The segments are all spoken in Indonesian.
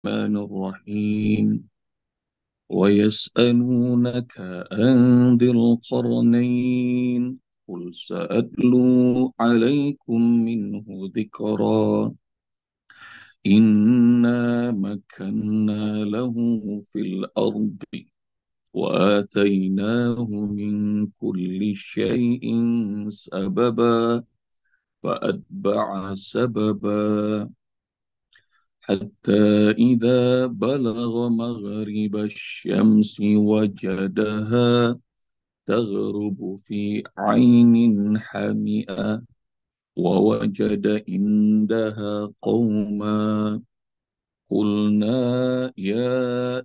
الرحمن الرحيم ويسألونك عن ذي القرنين قل سأتلو عليكم منه ذكرا إنا مكنا له في الأرض وآتيناه من كل شيء سببا فأتبع سببا حتى إذا بلغ مغرب الشمس وجدها تغرب في عين حمئة ووجد عندها قوما قلنا يا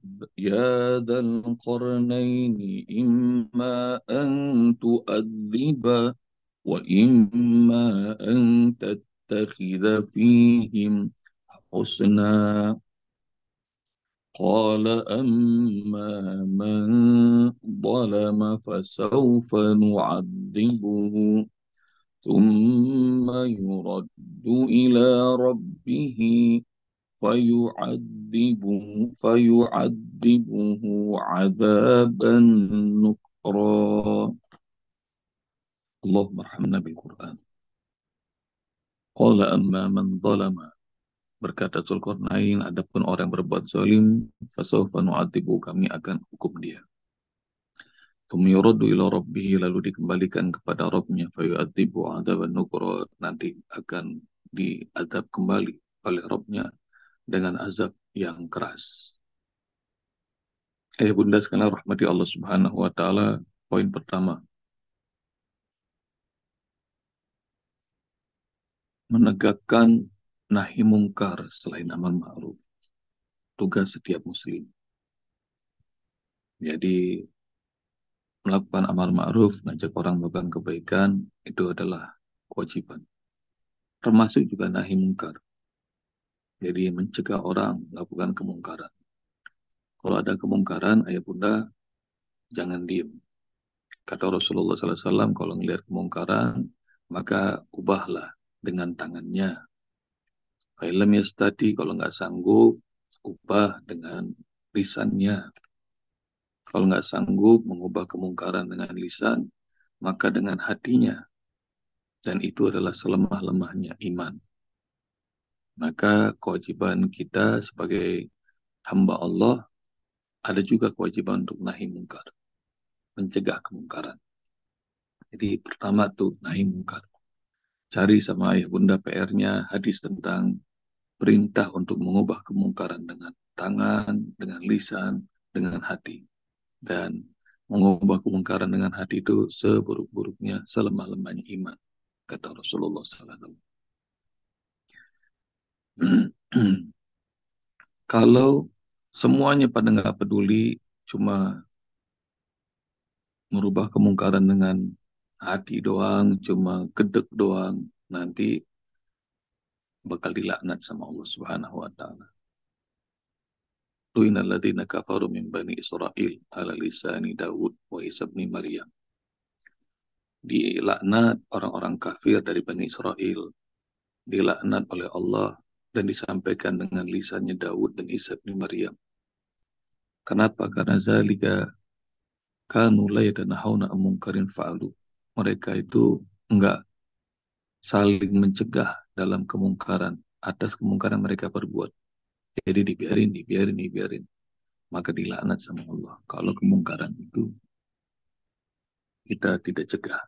ذا القرنين إما أن تؤذب وإما أن تتخذ فيهم حسنا قال أما من ظلم فسوف نعذبه ثم يرد إلى ربه فيعذبه عذابا نكرا. اللهم ارحمنا بالقرآن. قال أما من ظلم. Berkata Zulkarnain, adapun orang yang berbuat zalim, fasawfa nu'adzibu, kami akan hukum dia. Tsumma yuraddu ila rabbih, lalu dikembalikan kepada Rabbnya, fayu'adzibu 'adzaban nukra, nanti akan diazab kembali oleh Rabbnya dengan azab yang keras. Bunda sekalian rahmati Allah Subhanahu wa taala, poin pertama, menegakkan nahi mungkar selain amar ma'ruf, tugas setiap muslim. Jadi melakukan amar ma'ruf, ngajak orang melakukan kebaikan, itu adalah kewajiban. Termasuk juga nahi mungkar. Jadi mencegah orang melakukan kemungkaran. Kalau ada kemungkaran, ayah bunda, jangan diem. Kata Rasulullah SAW, kalau melihat kemungkaran, maka ubahlah dengan tangannya. Fa'ilam yastati, kalau nggak sanggup, ubah dengan lisannya. Kalau nggak sanggup mengubah kemungkaran dengan lisan, maka dengan hatinya. Dan itu adalah selemah-lemahnya iman. Maka kewajiban kita sebagai hamba Allah, ada juga kewajiban untuk nahi mungkar, mencegah kemungkaran. Jadi pertama tuh nahi mungkar. Cari sama ayah bunda PR-nya hadis tentang perintah untuk mengubah kemungkaran dengan tangan, dengan lisan, dengan hati. Dan mengubah kemungkaran dengan hati itu seburuk-buruknya, selemah-lemahnya iman, kata Rasulullah SAW. Kalau semuanya pada nggak peduli, cuma merubah kemungkaran dengan hati doang, cuma gedek doang, nanti bakal dilaknat sama Allah Subhanahu wa taala. Lu'inal ladzina kafaru min bani Israil ala lisani Daud wa Isa bin Maryam. Dilaknat orang-orang kafir dari Bani Israel, dilaknat oleh Allah dan disampaikan dengan lisannya Daud dan Isa bin Maryam. Kenapa? Karena zalika kanu la yatanahawna an munkarin fa'alu. Mereka itu enggak saling mencegah dalam kemungkaran, atas kemungkaran mereka perbuat. Jadi dibiarin. Maka dilaknat sama Allah. Kalau kemungkaran itu kita tidak cegah.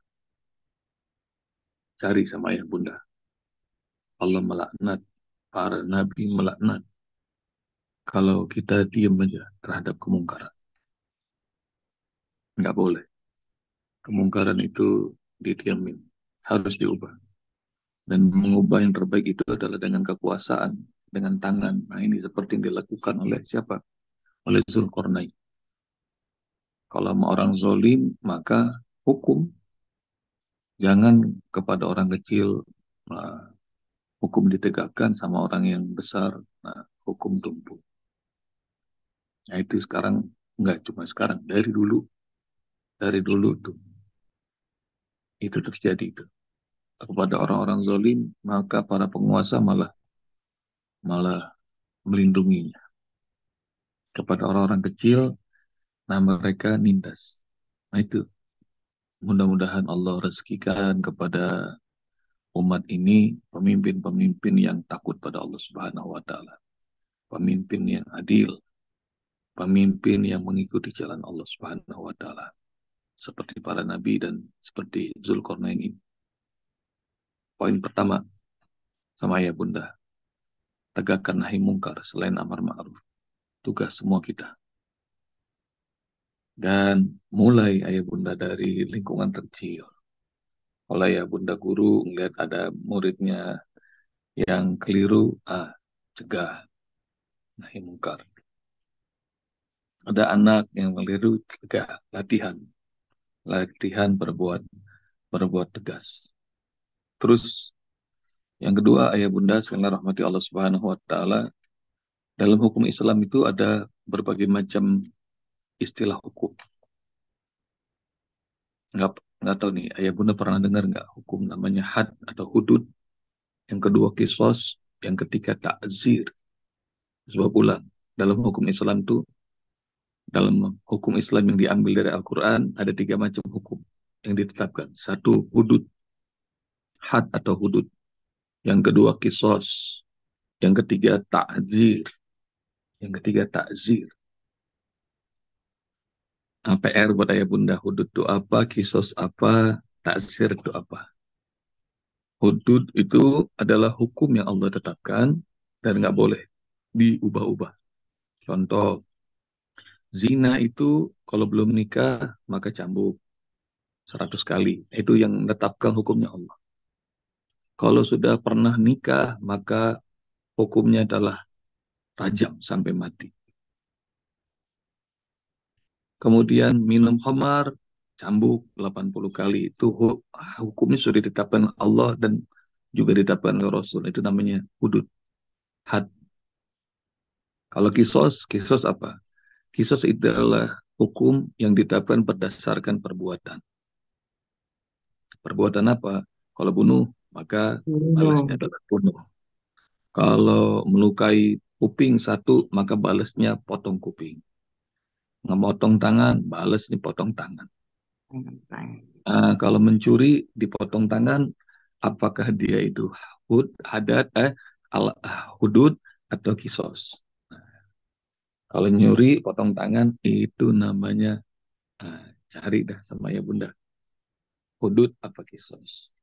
Cari sama ayah bunda. Allah melaknat, para nabi melaknat kalau kita diam aja terhadap kemungkaran. Nggak boleh. Kemungkaran itu didiamin. Harus diubah. Dan mengubah yang terbaik itu adalah dengan kekuasaan, dengan tangan. Nah ini seperti yang dilakukan oleh siapa? Oleh Zulkarnain. Kalau mau orang zolim, maka hukum. Jangan kepada orang kecil, nah, hukum ditegakkan sama orang yang besar, nah, hukum tumpul. Nah itu sekarang, nggak cuma sekarang, dari dulu tuh. Itu terjadi itu. Kepada orang-orang zolim, maka para penguasa malah melindunginya. kepada orang-orang kecil, nah mereka nindas. Nah itu, mudah-mudahan Allah rezekikan kepada umat ini pemimpin-pemimpin yang takut pada Allah Subhanahu wa taala, pemimpin yang adil, pemimpin yang mengikuti jalan Allah Subhanahu wa taala, seperti para nabi dan seperti Zulkarnain ini. Poin pertama sama ayah bunda, tegakkan nahi mungkar selain amar ma'ruf. Tugas semua kita. Dan mulai ayah bunda dari lingkungan kecil. Kalau ayah bunda guru melihat ada muridnya yang keliru, cegah nahi mungkar. Ada anak yang keliru, cegah, latihan. Latihan berbuat tegas. Terus yang kedua, ayah bunda sekalian rahmati Allah Subhanahu wa taala, dalam hukum Islam itu ada berbagai macam istilah hukum. Nggak, nggak tahu nih, ayah bunda pernah dengar nggak hukum namanya had atau hudud, yang kedua kisos, yang ketiga ta'zir. Sebab ulang, dalam hukum Islam itu, dalam hukum Islam yang diambil dari Al-Quran, ada 3 macam hukum yang ditetapkan. Satu, hudud, had atau hudud. Yang kedua, kisos. Yang ketiga, ta'zir. Yang ketiga, ta'zir. PR buat ayah bunda, hudud itu apa, kisos apa, ta'zir itu apa. Hudud itu adalah hukum yang Allah tetapkan dan nggak boleh diubah-ubah. Contoh, zina itu kalau belum nikah maka cambuk 100 kali. Itu yang menetapkan hukumnya Allah. Kalau sudah pernah nikah maka hukumnya adalah rajam sampai mati. Kemudian minum khamar, cambuk 80 kali. Itu hukumnya sudah ditetapkan Allah dan juga ditetapkan oleh Rasul. Itu namanya hudud, had. Kalau kisos, kisos apa? Kisos itu adalah hukum yang ditetapkan berdasarkan perbuatan. Perbuatan apa? Kalau bunuh, maka balasnya adalah bunuh. Kalau melukai kuping satu, maka balasnya potong kuping. Memotong tangan, balasnya potong tangan. Kalau mencuri, dipotong tangan, apakah dia itu hudud atau kisos? Kalau nyuri, potong tangan, itu namanya, cari dah sama ya bunda. Hudud apa kisos?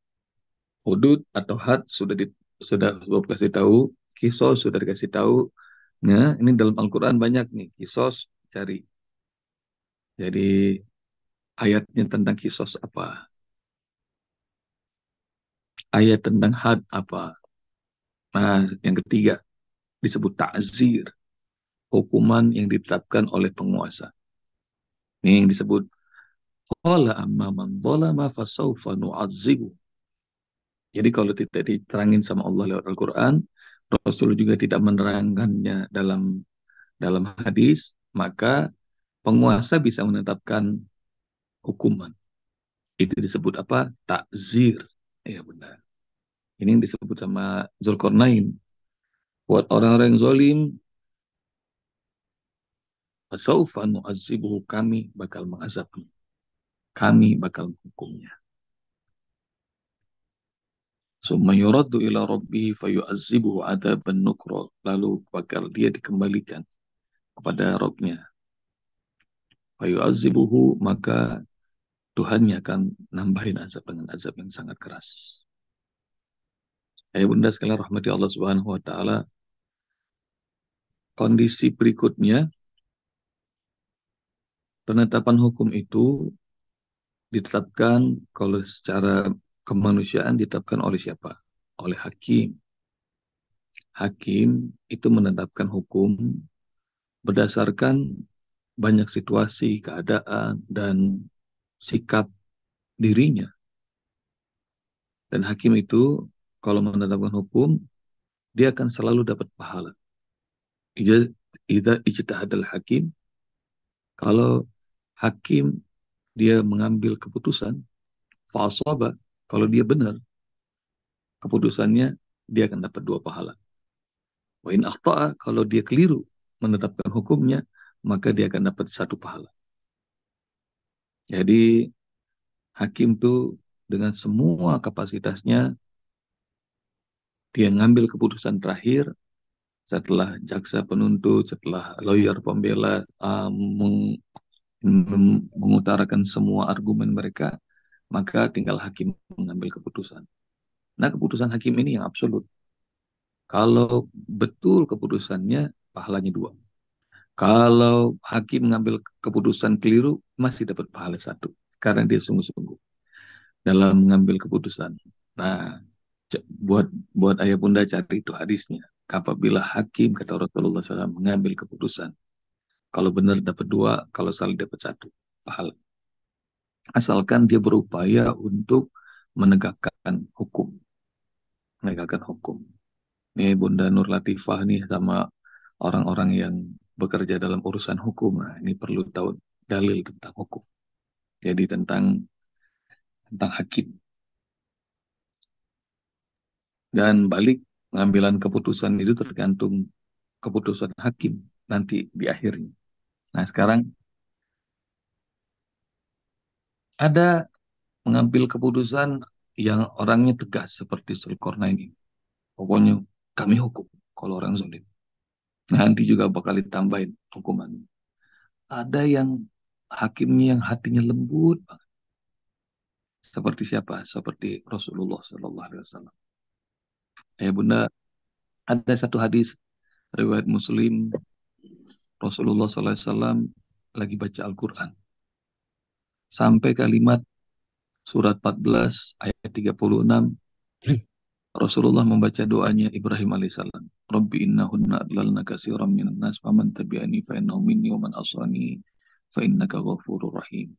Hudud atau had sudah kasih tahu, kisos sudah dikasih tahu. Nah, ini dalam Al-Quran banyak nih, kisos cari. Jadi ayatnya tentang kisos apa? Ayat tentang had apa? Nah, yang ketiga disebut ta'zir, hukuman yang ditetapkan oleh penguasa. Ini yang disebut qala amma man zalama fasawfa nu'adzibu. Jadi kalau tidak diterangin sama Allah lewat Al-Quran, Rasul juga tidak menerangkannya dalam hadis, maka penguasa bisa menetapkan hukuman. Itu disebut apa? Takzir. Ya benar. Ini yang disebut sama Zulkarnain. Buat orang-orang yang zalim, fasaufa nu'adzibuhu, kami bakal mengazabnya. Kami bakal menghukumnya. Summa yuraddu ila rabbih fayu'adzibuhu adzaban nukra. Lalu bakal dia dikembalikan kepada Rabbnya. Fayu'adzibuhu, maka Tuhannya akan nambahin azab dengan azab yang sangat keras. Ayah bunda sekalian rahmati Allah Subhanahu wa taala, kondisi berikutnya, penetapan hukum itu ditetapkan kalau secara kemanusiaan ditetapkan oleh siapa? Oleh hakim. Hakim itu menetapkan hukum berdasarkan banyak situasi, keadaan, dan sikap dirinya. Dan hakim itu kalau menetapkan hukum, dia akan selalu dapat pahala. Idza ijtahadal hakim, kalau hakim dia mengambil keputusan, falsafah, kalau dia benar keputusannya, dia akan dapat 2 pahala. Wa in akhta'a, kalau dia keliru menetapkan hukumnya, maka dia akan dapat satu pahala. Jadi hakim tuh dengan semua kapasitasnya, dia ngambil keputusan terakhir setelah jaksa penuntut, setelah lawyer pembela mengutarakan semua argumen mereka, maka tinggal hakim mengambil keputusan. Nah, keputusan hakim ini yang absolut. Kalau betul keputusannya, pahalanya 2. Kalau hakim mengambil keputusan keliru, masih dapat pahala 1. Karena dia sungguh-sungguh dalam mengambil keputusan. Nah, buat buat ayah bunda cari itu hadisnya. Apabila hakim, kata Rasulullah SAW, mengambil keputusan, kalau benar dapat 2, kalau salah dapat 1 pahala. Asalkan dia berupaya untuk menegakkan hukum. Menegakkan hukum. Nih Bunda Nur Latifah nih sama orang-orang yang bekerja dalam urusan hukum. Nah, ini perlu tahu dalil tentang hukum. Jadi tentang hakim. Dan balik pengambilan keputusan itu tergantung keputusan hakim nanti di akhirnya. Nah, sekarang ada mengambil keputusan yang orangnya tegas seperti Zulkarnain. Pokoknya kami hukum kalau orang zalim. Nanti juga bakal ditambahin hukuman. Ada yang hakimnya yang hatinya lembut, seperti siapa? Seperti Rasulullah Sallallahu Alaihi Wasallam. Ya bunda, ada satu hadis riwayat Muslim, Rasulullah Sallallahu Alaihi Wasallam lagi baca Al-Quran sampai kalimat surat 14 ayat 36. Rasulullah membaca doanya Ibrahim alaihissalam. Rabbi innahunna adlalna katsiran minan nas faman tabi'ani fa innahu minni wa man asani fa innaka ghafurur rahim.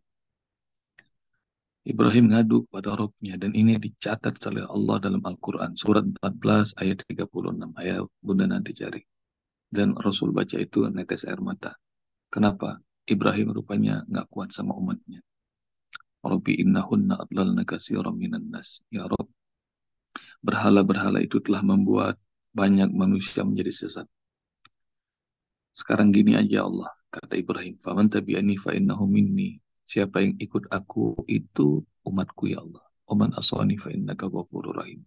Ibrahim ngadu pada Rabbnya dan ini dicatat oleh Allah dalam Al-Quran surat 14 ayat 36. Ayat bunda nanti cari. Dan Rasul baca itu netes air mata. Kenapa? Ibrahim rupanya nggak kuat sama umatnya. Rabbi innahunna adlalna katsiran minan nas. Ya Rabb, berhala-berhala itu telah membuat banyak manusia menjadi sesat. Sekarang gini aja Allah, kata Ibrahim, faman tabi'ani fa innahu minni. Siapa yang ikut aku itu umatku ya Allah. Oman asani fa innaka ghafurur rahim.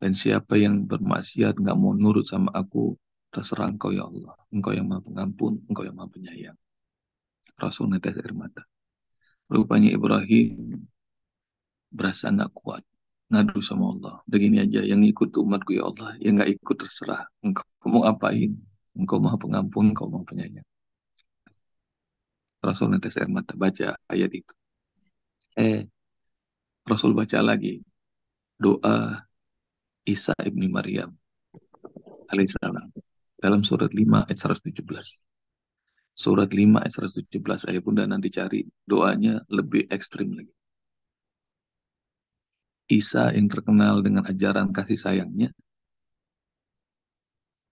Dan siapa yang bermaksiat nggak mau nurut sama aku, terserah engkau ya Allah. Engkau yang maha pengampun, engkau yang maha penyayang. Rasul netes air mata. Rupanya Ibrahim berasa nggak kuat. Ngadu sama Allah. Begini aja, yang ikut umatku ya Allah. Yang nggak ikut terserah. Engkau mau ngapain? Engkau maha pengampun, engkau maha penyayang. Rasul netes air mata. Baca ayat itu. Rasul baca lagi. Doa Isa ibni Maryam alaihissalam. Dalam surat 5 ayat 117. Surat 5 ayat 117. Ayat bunda nanti cari. Doanya lebih ekstrim lagi. Isa yang terkenal dengan ajaran kasih sayangnya.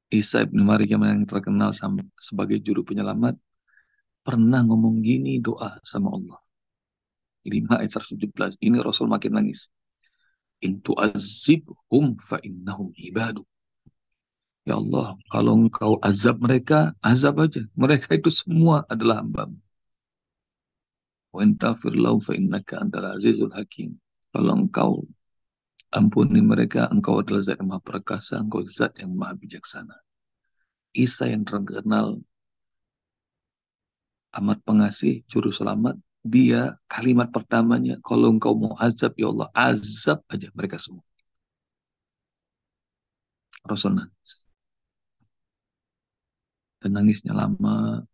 Isa ibn Maryam yang terkenal sebagai juru penyelamat. Pernah ngomong gini doa sama Allah. 5 ayat 117. Ini Rasul makin nangis. In tu'azzibhum fa innahum ibadu. Ya Allah, kalau engkau azab mereka, azab aja. Mereka itu semua adalah hamba-mu. Wa in taghfir lahum fa innaka antal azizul hakim. Kalau engkau ampuni mereka, engkau adalah zat yang maha perkasa, engkau zat yang maha bijaksana. Isa yang terkenal amat pengasih, juru selamat, dia kalimat pertamanya, kalau engkau mau azab, ya Allah, azab aja mereka semua. Rasul nangis. Dan nangisnya lama.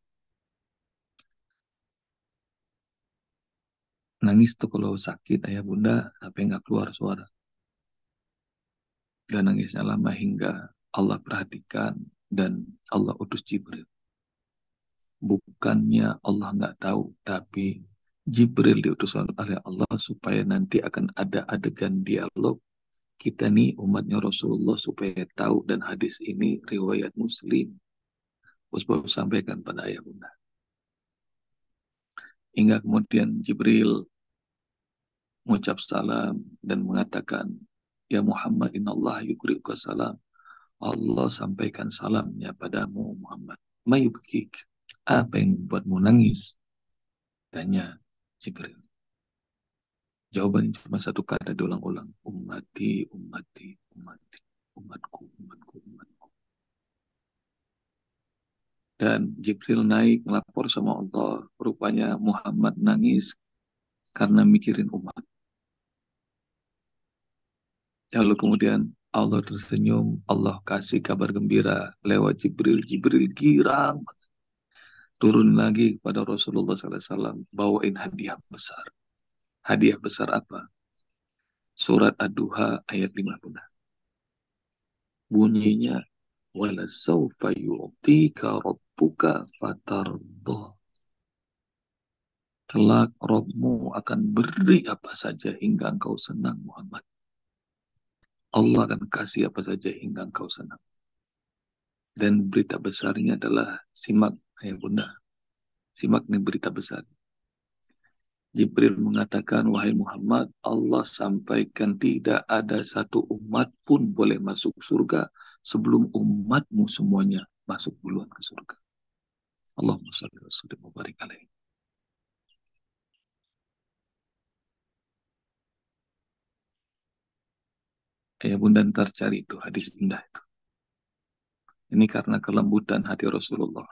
Nangis tuh kalau sakit, ayah bunda, tapi nggak keluar suara. Dan nangisnya lama hingga Allah perhatikan dan Allah utus Jibril. Bukannya Allah nggak tahu, tapi Jibril diutus oleh Allah supaya nanti akan ada adegan dialog kita nih umatnya Rasulullah supaya tahu, dan hadis ini riwayat Muslim. Usbah sampaikan pada ayah bunda. Hingga kemudian Jibril mengucap salam dan mengatakan, Ya Muhammad, innallaha yukri'uka salam. Allah sampaikan salamnya padamu Muhammad. Mayubkik. Apa yang membuatmu nangis? Tanya Jibril. Jawabannya cuma satu kata diulang-ulang. Ummati, ummati, ummati. Umatku, umatku, umatku. Dan Jibril naik melapor sama Allah. Rupanya Muhammad nangis karena mikirin umat. Lalu kemudian Allah tersenyum, Allah kasih kabar gembira lewat Jibril. Jibril girang, turun lagi kepada Rasulullah SAW, bawain hadiah besar. Hadiah besar apa? Surat Ad-Duha ayat 50. Bunyinya, wala sawfa yu'tika rabbuka fatardah. Kelak Rabbmu akan beri apa saja hingga engkau senang, Muhammad. Allah akan kasih apa saja hingga engkau senang. Dan berita besarnya adalah, simak ayat bunda, simak nih berita besar. Jibril mengatakan, wahai Muhammad, Allah sampaikan tidak ada satu umat pun boleh masuk surga sebelum umatmu semuanya masuk duluan ke surga. Allahumma shalli wa sallim wa barik alaihi. Ya bunda, ntar cari itu hadis indah itu. Ini karena kelembutan hati Rasulullah.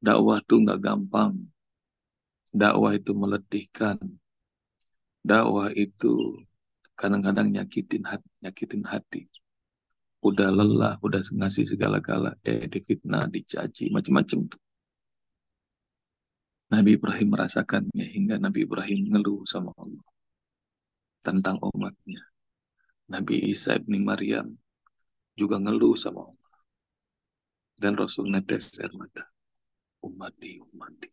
Dakwah itu nggak gampang. Dakwah itu meletihkan. Dakwah itu kadang-kadang nyakitin hati. Udah lelah, udah ngasih segala-gala, difitnah, dicaci, macam-macam tuh. Nabi Ibrahim merasakannya hingga Nabi Ibrahim ngeluh sama Allah tentang umatnya. Nabi Isa ibni Maryam juga ngeluh sama Allah. Dan Rasul netes air mata. Umati, umati.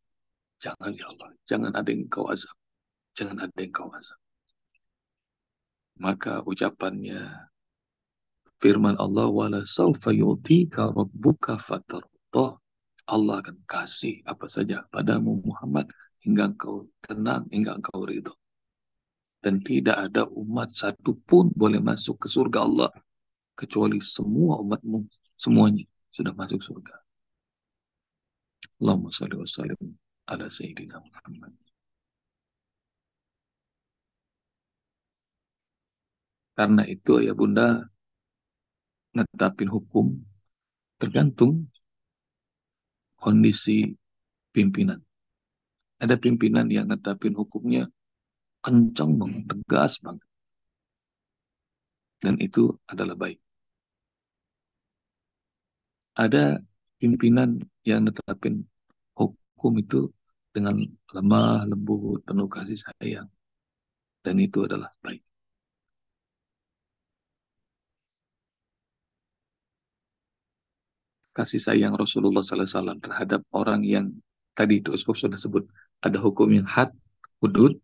Jangan ya Allah, jangan ada yang kau azab. Jangan ada yang kau azab. Maka ucapannya, firman Allah, wala sawfa yu'tika rabbuka fatardah. Allah akan kasih apa saja padamu Muhammad hingga engkau tenang, hingga engkau ridho. Dan tidak ada umat satupun boleh masuk ke surga Allah kecuali semua umatmu semuanya sudah masuk surga. Allahumma shalli wa sallim ala sayyidina Muhammad. Karena itu ya bunda, netapin hukum tergantung kondisi pimpinan. Ada pimpinan yang netapin hukumnya kencang banget, tegas banget. Dan itu adalah baik. Ada pimpinan yang netapin hukum itu dengan lemah, lembut, penuh kasih sayang. Dan itu adalah baik. Kasih sayang Rasulullah SAW terhadap orang yang tadi itu sudah sebut. Ada hukum yang had, hudud,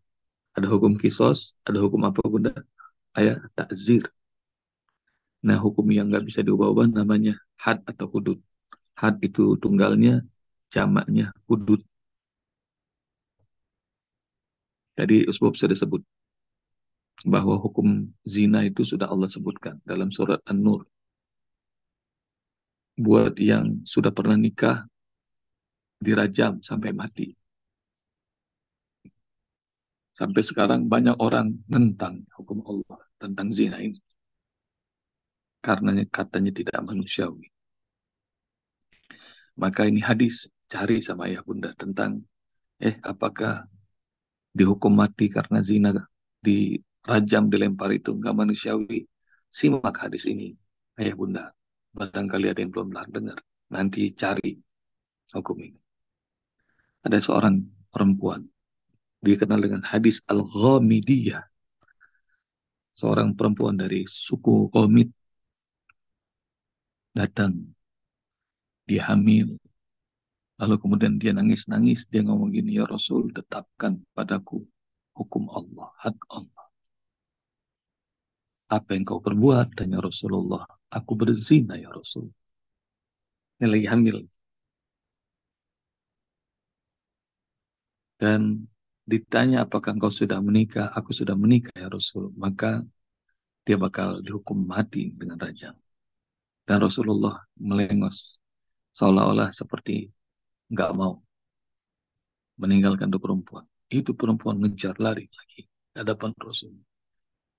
ada hukum kisos, ada hukum apa bunda? Ayat takzir. Nah, hukum yang nggak bisa diubah-ubah namanya had atau hudud. Had itu tunggalnya, jamaknya hudud. Jadi Usbub sudah sebut bahwa hukum zina itu sudah Allah sebutkan dalam surat An-Nur. Buat yang sudah pernah nikah, dirajam sampai mati. Sampai sekarang banyak orang menentang hukum Allah tentang zina ini. Karena katanya tidak manusiawi. Maka ini hadis, cari sama ayah bunda tentang, apakah dihukum mati karena zina, dirajam, dilempar itu nggak manusiawi? Simak hadis ini, ayah bunda. Barangkali ada yang belum pernah dengar. Nanti cari hukum ini. Ada seorang perempuan, dikenal dengan hadis Al-Ghamidiyah. Seorang perempuan dari suku Ghamid datang, dia hamil. Lalu kemudian dia nangis-nangis, dia ngomong gini, ya Rasul, tetapkan padaku hukum Allah, hak Allah. Apa yang kau perbuat? Tanya Rasulullah. Aku berzina ya Rasul. Ini lagi hamil. Dan ditanya apakah engkau sudah menikah? Aku sudah menikah ya Rasul. Maka dia bakal dihukum mati dengan rajam. Dan Rasulullah melengos seolah-olah seperti nggak mau meninggalkan itu perempuan. Itu perempuan ngejar lari lagi di hadapan Rasul.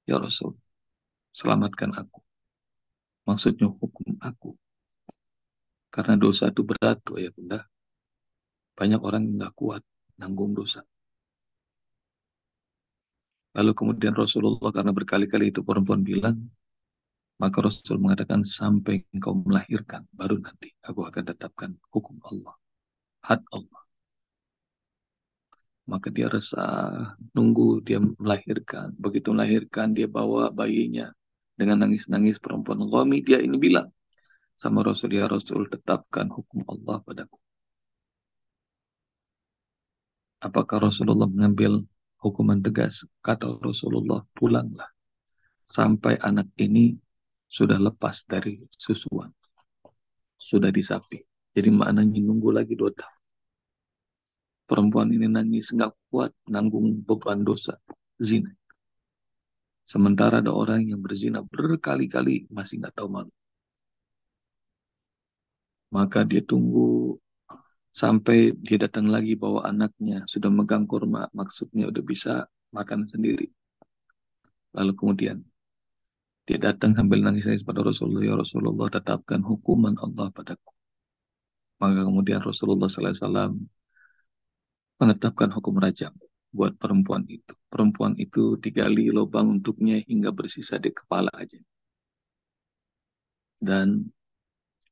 Ya Rasul, selamatkan aku. Maksudnya hukum aku. Karena dosa itu berat, ya bunda. Banyak orang yang nggak kuat nanggung dosa. Lalu kemudian Rasulullah karena berkali-kali itu perempuan bilang, maka Rasul mengatakan sampai engkau melahirkan, baru nanti aku akan tetapkan hukum Allah, had Allah. Maka dia resah, nunggu dia melahirkan. Begitu melahirkan, dia bawa bayinya dengan nangis-nangis perempuan Qami. Dia ini bilang sama Rasul, ya Rasul, tetapkan hukum Allah padaku. Apakah Rasulullah mengambil hukuman tegas? Kata Rasulullah, pulanglah. Sampai anak ini sudah lepas dari susuan. Sudah disapi. Jadi maknanya nunggu lagi 2 tahun. Perempuan ini nangis, nggak kuat nanggung beban dosa zina. Sementara ada orang yang berzina berkali-kali masih nggak tahu malu. Maka dia tunggu sampai dia datang lagi bawa anaknya, sudah megang kurma, maksudnya udah bisa makan sendiri. Lalu kemudian dia datang sambil nangis-nangis pada Rasulullah, ya Rasulullah, tetapkan hukuman Allah padaku. Maka kemudian Rasulullah SAW menetapkan hukum rajam buat perempuan itu. Perempuan itu digali lubang untuknya hingga bersisa di kepala aja. Dan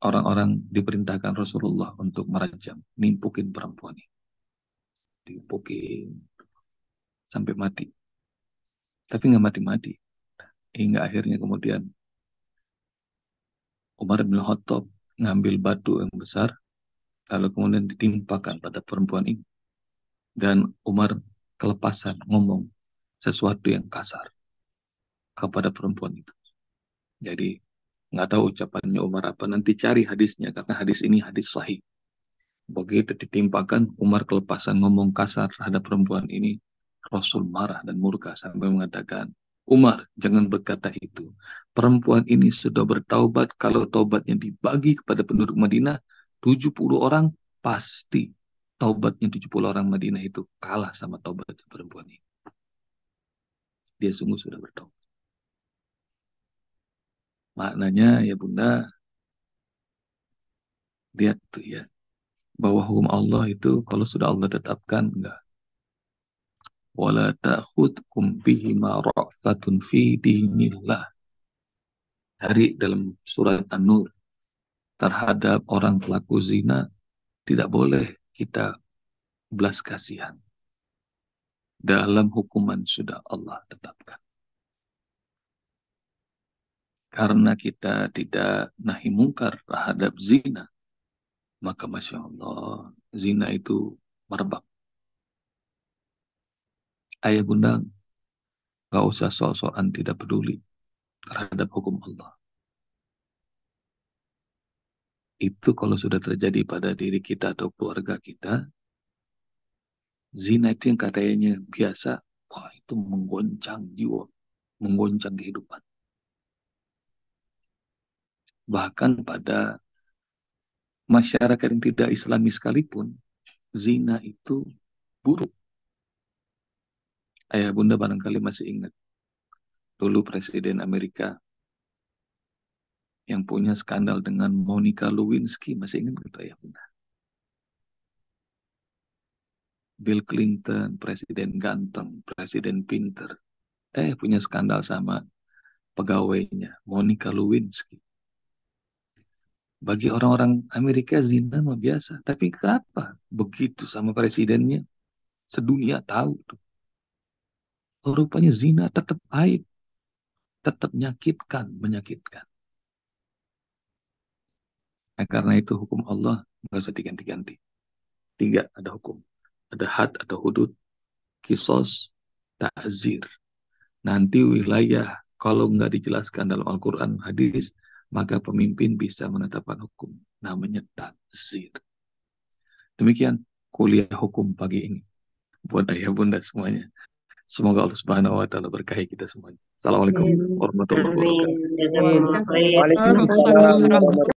orang-orang diperintahkan Rasulullah untuk merajam, nimpukin perempuan ini. Dimpukin sampai mati. Tapi nggak mati-mati. Hingga akhirnya kemudian Umar bin Khattab ngambil batu yang besar, lalu kemudian ditimpakan pada perempuan ini. Dan Umar kelepasan ngomong sesuatu yang kasar kepada perempuan itu. Jadi nggak tahu ucapannya Umar apa. Nanti cari hadisnya, karena hadis ini hadis sahih. Begitu ditimpakan, Umar kelepasan ngomong kasar terhadap perempuan ini. Rasul marah dan murka sampai mengatakan, Umar, jangan berkata itu. Perempuan ini sudah bertaubat. Kalau taubatnya dibagi kepada penduduk Madinah, 70 orang pasti taubatnya 70 orang Madinah itu kalah sama taubatnya perempuan ini. Dia sungguh sudah bertaubat. Maknanya ya bunda, lihat tuh ya, bahwa hukum Allah itu kalau sudah Allah tetapkan, enggak. Wala ta'khudkum bihima ra'fatun fi dinillah. Hari dalam surat An-Nur, terhadap orang pelaku zina tidak boleh kita belas kasihan. Dalam hukuman sudah Allah tetapkan. Karena kita tidak nahi mungkar terhadap zina, maka Masya Allah, zina itu merebak. Ayah bunda, gak usah sok-sokan tidak peduli terhadap hukum Allah. Itu kalau sudah terjadi pada diri kita atau keluarga kita, zina itu yang katanya biasa, wah itu menggoncang jiwa, menggoncang kehidupan. Bahkan pada masyarakat yang tidak Islami sekalipun, zina itu buruk. Ayah bunda barangkali masih ingat, dulu Presiden Amerika yang punya skandal dengan Monica Lewinsky, masih ingat gitu ayah bunda? Bill Clinton, presiden ganteng, presiden pinter, punya skandal sama pegawainya, Monica Lewinsky. Bagi orang-orang Amerika zina mah biasa. Tapi kenapa begitu sama presidennya? Sedunia tahu tuh. Oh, rupanya zina tetap aib. Tetap menyakitkan. Nah, karena itu hukum Allah nggak usah diganti-ganti. 3 ada hukum. Ada had, ada hudud, kisos, ta'zir. Nanti wilayah kalau nggak dijelaskan dalam Al-Quran, hadis, maka pemimpin bisa menetapkan hukum. Namanya ta'zir. Demikian kuliah hukum pagi ini. Buat ayah bunda semuanya. Semoga Allah Subhanahu wa taala berkahi kita semuanya. Assalamualaikum warahmatullahi wabarakatuh. Waalaikumsalam warahmatullahi wabarakatuh.